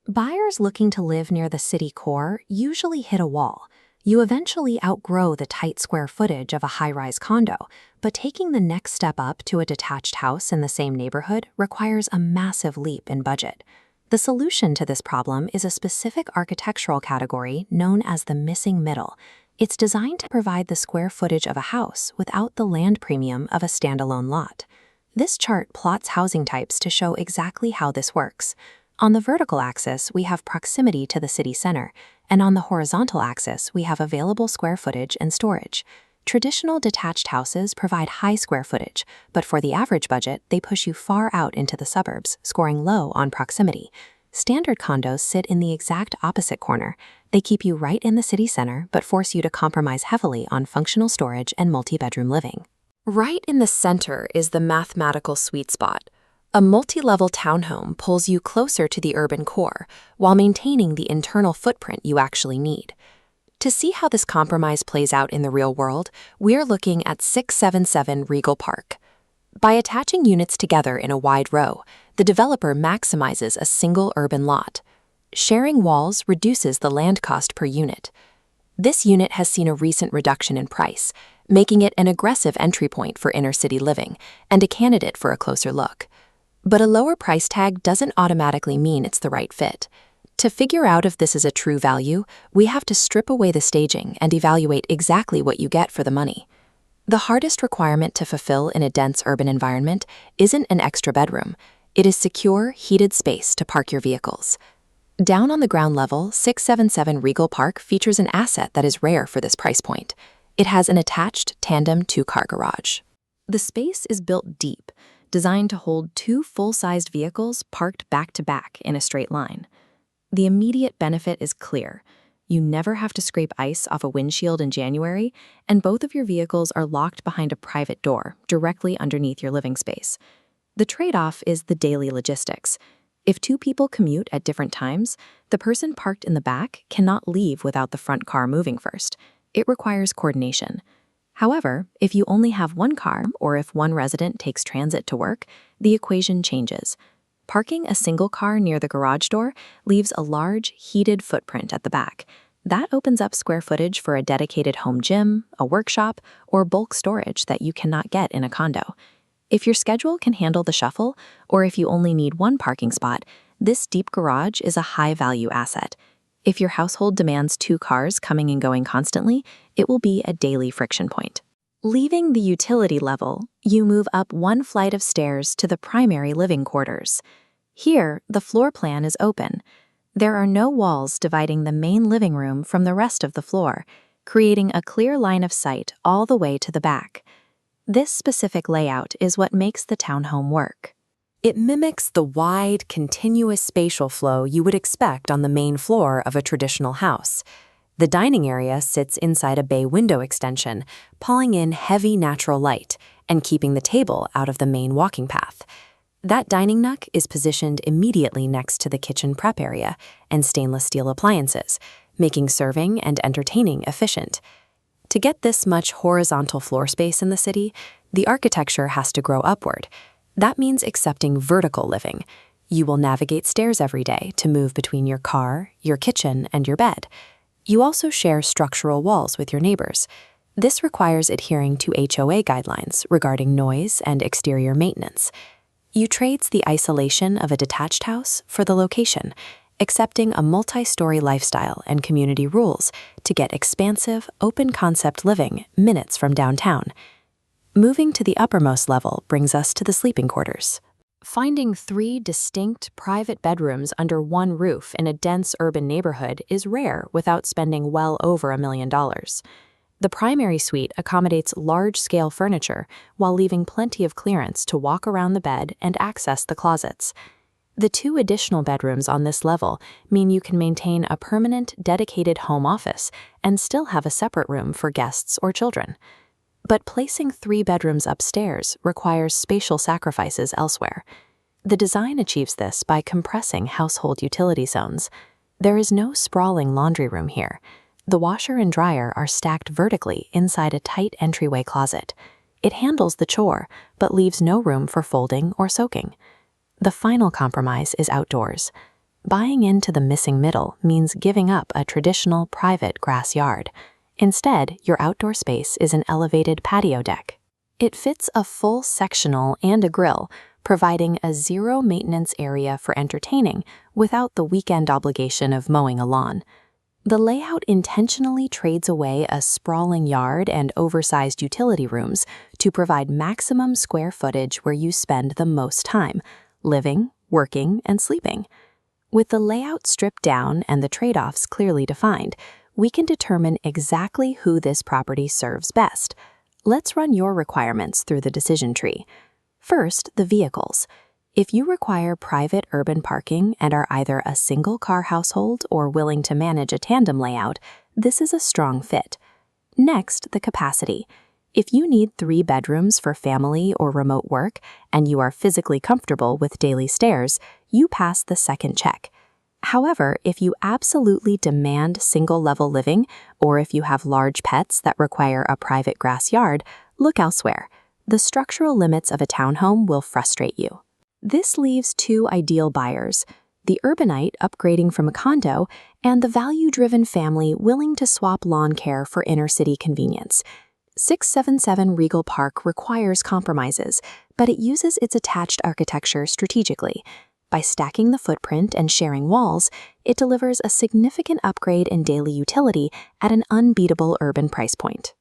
Buyers looking to live near the city core usually hit a wall. You eventually outgrow the tight square footage of a high-rise condo, but taking the next step up to a detached house in the same neighborhood requires a massive leap in budget. The solution to this problem is a specific architectural category known as the missing middle. It's designed to provide the square footage of a house without the land premium of a standalone lot. This chart plots housing types to show exactly how this works. On the vertical axis, we have proximity to the city center, and on the horizontal axis, we have available square footage and storage. Traditional detached houses provide high square footage, but for the average budget, they push you far out into the suburbs, scoring low on proximity. Standard condos sit in the exact opposite corner. They keep you right in the city center, but force you to compromise heavily on functional storage and multi-bedroom living. Right in the center is the mathematical sweet spot. A multi-level townhome pulls you closer to the urban core while maintaining the internal footprint you actually need. To see how this compromise plays out in the real world, we're looking at 677 Regal Park. By attaching units together in a wide row, the developer maximizes a single urban lot. Sharing walls reduces the land cost per unit. This unit has seen a recent reduction in price, making it an aggressive entry point for inner-city living and a candidate for a closer look. But a lower price tag doesn't automatically mean it's the right fit. To figure out if this is a true value, we have to strip away the staging and evaluate exactly what you get for the money. The hardest requirement to fulfill in a dense urban environment isn't an extra bedroom. It is secure, heated space to park your vehicles. Down on the ground level, 677 Regal Park features an asset that is rare for this price point. It has an attached tandem 2-car garage. The space is built deep, designed to hold 2 full-sized vehicles parked back-to-back in a straight line. The immediate benefit is clear. You never have to scrape ice off a windshield in January, and both of your vehicles are locked behind a private door directly underneath your living space. The trade-off is the daily logistics. If 2 people commute at different times, the person parked in the back cannot leave without the front car moving first. It requires coordination. However, if you only have 1 car, or if one resident takes transit to work, the equation changes. Parking a single car near the garage door leaves a large, heated footprint at the back. That opens up square footage for a dedicated home gym, a workshop, or bulk storage that you cannot get in a condo. If your schedule can handle the shuffle, or if you only need 1 parking spot, this deep garage is a high-value asset. If your household demands 2 cars coming and going constantly, it will be a daily friction point. Leaving the utility level, you move up 1 flight of stairs to the primary living quarters. Here, the floor plan is open. There are no walls dividing the main living room from the rest of the floor, creating a clear line of sight all the way to the back. This specific layout is what makes the townhome work. It mimics the wide, continuous spatial flow you would expect on the main floor of a traditional house. The dining area sits inside a bay window extension, pulling in heavy natural light and keeping the table out of the main walking path. That dining nook is positioned immediately next to the kitchen prep area and stainless steel appliances, making serving and entertaining efficient. To get this much horizontal floor space in the city, the architecture has to grow upward. That means accepting vertical living. You will navigate stairs every day to move between your car, your kitchen, and your bed. You also share structural walls with your neighbors. This requires adhering to HOA guidelines regarding noise and exterior maintenance. You trades the isolation of a detached house for the location, accepting a multi-story lifestyle and community rules to get expansive, open-concept living minutes from downtown. Moving to the uppermost level brings us to the sleeping quarters. Finding 3 distinct private bedrooms under 1 roof in a dense urban neighborhood is rare without spending well over $1 million. The primary suite accommodates large-scale furniture while leaving plenty of clearance to walk around the bed and access the closets. The 2 additional bedrooms on this level mean you can maintain a permanent, dedicated home office and still have a separate room for guests or children. But placing 3 bedrooms upstairs requires spatial sacrifices elsewhere. The design achieves this by compressing household utility zones. There is no sprawling laundry room here. The washer and dryer are stacked vertically inside a tight entryway closet. It handles the chore, but leaves no room for folding or soaking. The final compromise is outdoors. Buying into the missing middle means giving up a traditional private grass yard. Instead, your outdoor space is an elevated patio deck. It fits a full sectional and a grill, providing a zero-maintenance area for entertaining without the weekend obligation of mowing a lawn. The layout intentionally trades away a sprawling yard and oversized utility rooms to provide maximum square footage where you spend the most time, living, working, and sleeping. With the layout stripped down and the trade-offs clearly defined, we can determine exactly who this property serves best. Let's run your requirements through the decision tree. First, the vehicles. If you require private urban parking and are either a single-car household or willing to manage a tandem layout, this is a strong fit. Next, the capacity. If you need 3 bedrooms for family or remote work and you are physically comfortable with daily stairs, you pass the second check. However, if you absolutely demand single-level living, or if you have large pets that require a private grass yard, look elsewhere. The structural limits of a townhome will frustrate you. This leaves 2 ideal buyers: the urbanite upgrading from a condo and the value-driven family willing to swap lawn care for inner-city convenience. 677 Regal Park requires compromises, but it uses its attached architecture strategically. By stacking the footprint and sharing walls, it delivers a significant upgrade in daily utility at an unbeatable urban price point.